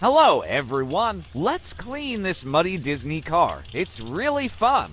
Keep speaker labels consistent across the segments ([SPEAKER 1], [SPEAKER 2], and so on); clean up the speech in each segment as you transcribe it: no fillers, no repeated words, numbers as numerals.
[SPEAKER 1] Hello, everyone. Let's clean this muddy Disney car. It's really fun.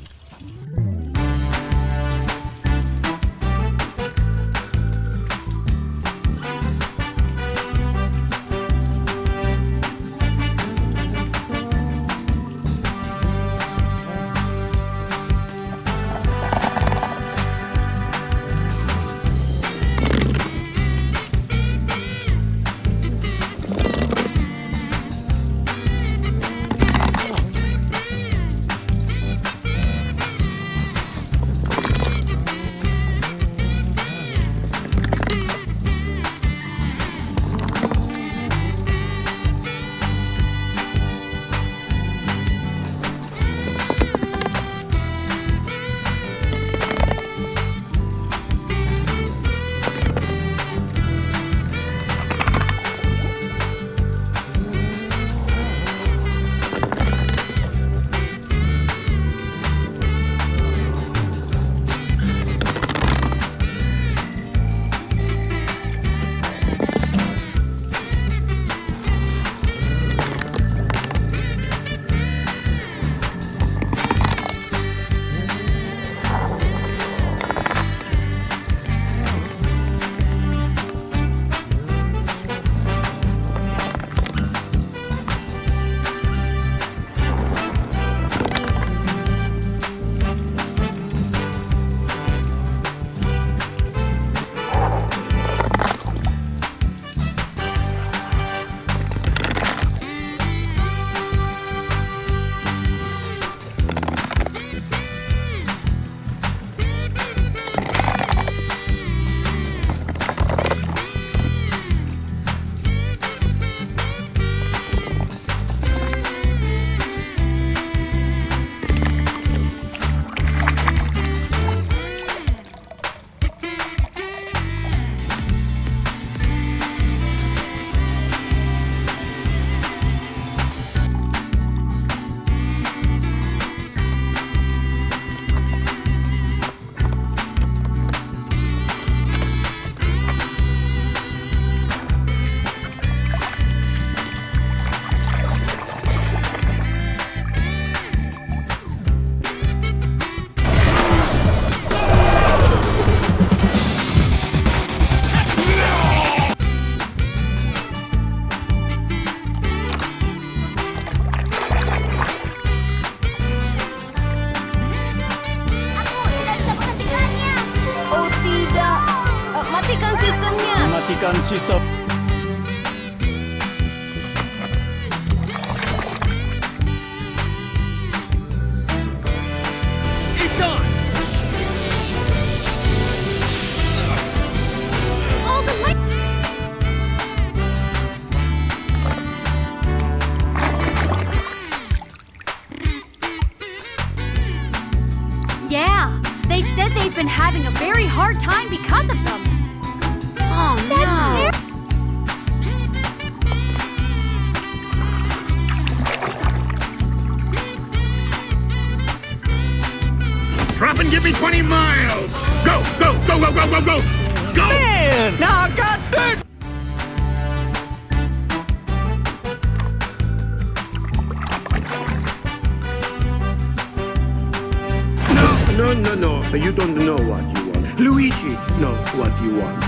[SPEAKER 2] Matikan sistem. It's on.
[SPEAKER 3] All the light. Yeah, they said they've been having a very hard time because of them. Oh, that's no.
[SPEAKER 4] Drop and give me 20 miles! Go, go, go, go, go, go, go! Go!
[SPEAKER 2] Man, now I got dirt.
[SPEAKER 5] No. You don't know what you want. Luigi know what you want.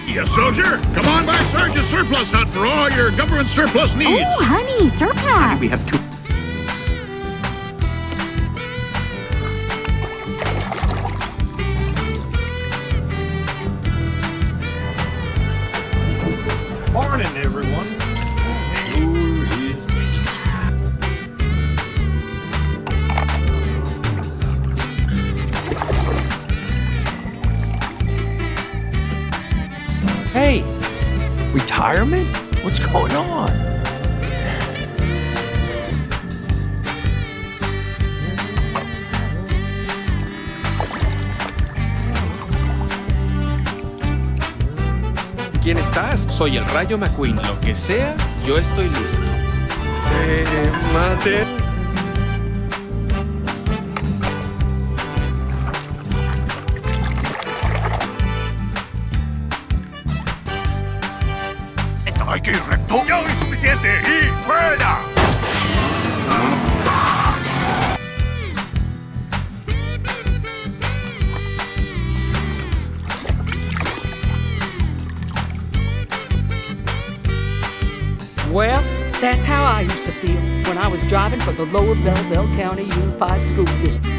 [SPEAKER 4] Yes, soldier. Come on by Sergeant Surplus Hut for all your government surplus needs.
[SPEAKER 3] Oh, honey, surplus.
[SPEAKER 5] We have two.
[SPEAKER 2] Morning, everyone. Sure is peaceful.
[SPEAKER 6] Hey, retirement? What's going on? ¿Quién estás? Soy el Rayo McQueen. Lo que sea, yo estoy listo. Mate.
[SPEAKER 4] Hay que ir recto. ¡Ya es suficiente! ¡Y fuera!
[SPEAKER 7] Well, that's how I used to feel when I was driving for the Lower Belleville County Unified School District.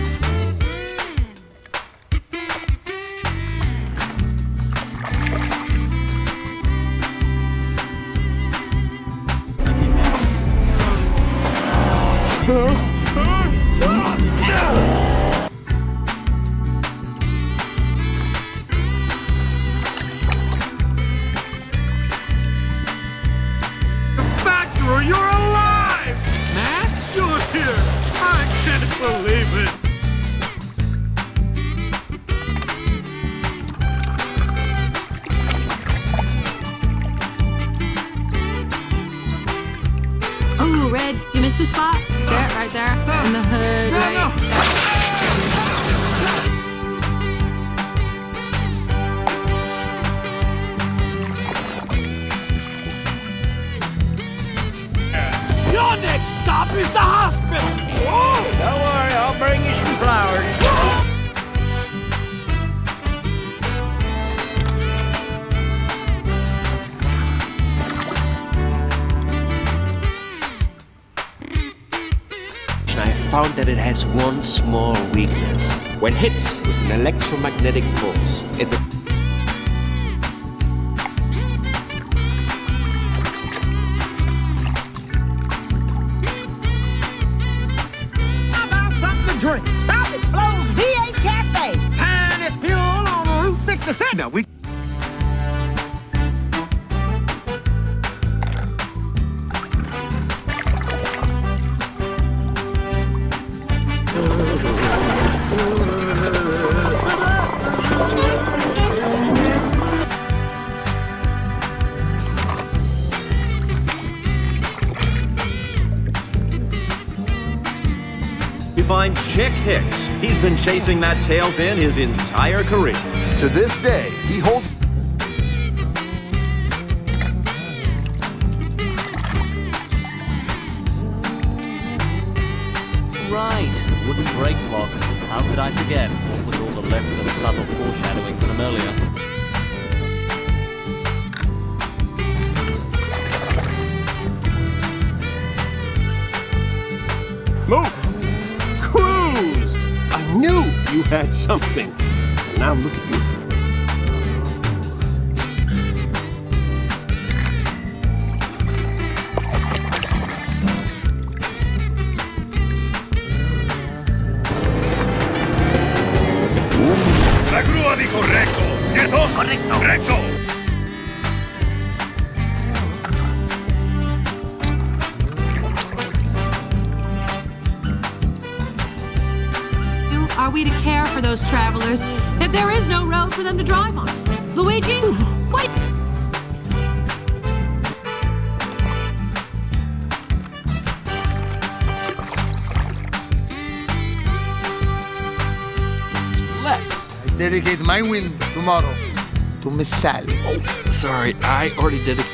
[SPEAKER 2] Factorer, you're alive! Matt, you're here! I can't believe it!
[SPEAKER 8] Oh, Red, you missed a spot. There, right there. In the hood, right there.
[SPEAKER 2] Your next stop is the hospital! Whoa! Don't worry, I'll bring you some flowers.
[SPEAKER 9] I found that it has one small weakness. When hit with an electromagnetic pulse, it...
[SPEAKER 2] How about something to drink? Stop at Flo's V8 Cafe! Finest fuel on Route 66! Now we...
[SPEAKER 10] You find Chick Hicks. He's been chasing that tail fin his entire career.
[SPEAKER 4] To this day, he holds...
[SPEAKER 10] Right, wooden brake box. How could I forget? What with all the less than subtle foreshadowing from earlier.
[SPEAKER 9] Move! Cruise! I knew you had something. And now look at you.
[SPEAKER 4] La grúa dijo recto, ¿cierto? Correcto. Recto.
[SPEAKER 8] Are we to care for those travelers if there is no road for them to drive on? Luigi, wait!
[SPEAKER 5] I dedicate my win tomorrow to Miss Sally.
[SPEAKER 6] Oh, sorry, I already did it.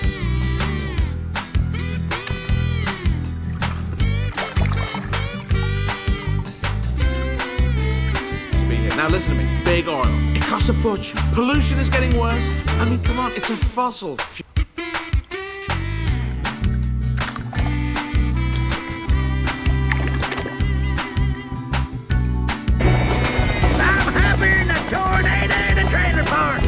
[SPEAKER 2] Now listen to me. Big oil. It costs a fortune. Pollution is getting worse. I mean, come on, it's a fossil fuel. I'm having a tornado in a trailer park.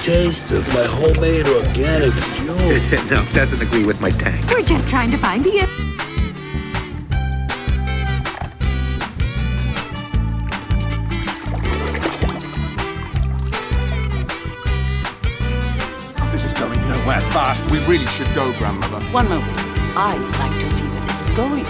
[SPEAKER 5] Taste of my homemade organic fuel.
[SPEAKER 4] No, doesn't agree with my tank.
[SPEAKER 3] We're just trying to find the...
[SPEAKER 6] This is going nowhere fast. We really should go, Grandmother.
[SPEAKER 7] One moment. I'd like to see where this is going.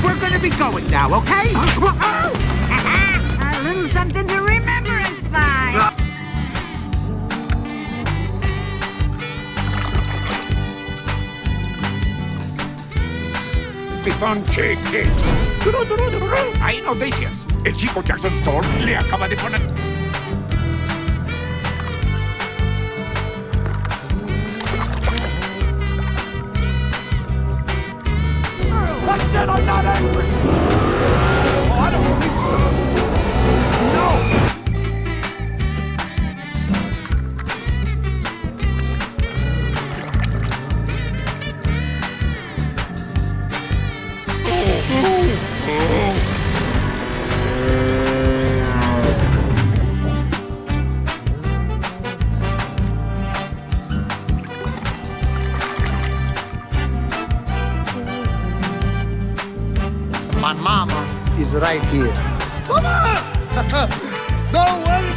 [SPEAKER 2] We're gonna be going now, okay?
[SPEAKER 11] A little something to remember us by.
[SPEAKER 4] Pitón Chiquix. Hay noticias. El chico Jackson Storm le acaba de poner...
[SPEAKER 2] I said I'm not angry! Oh, I don't think so. No!
[SPEAKER 5] My mama is right here. Mama! Don't worry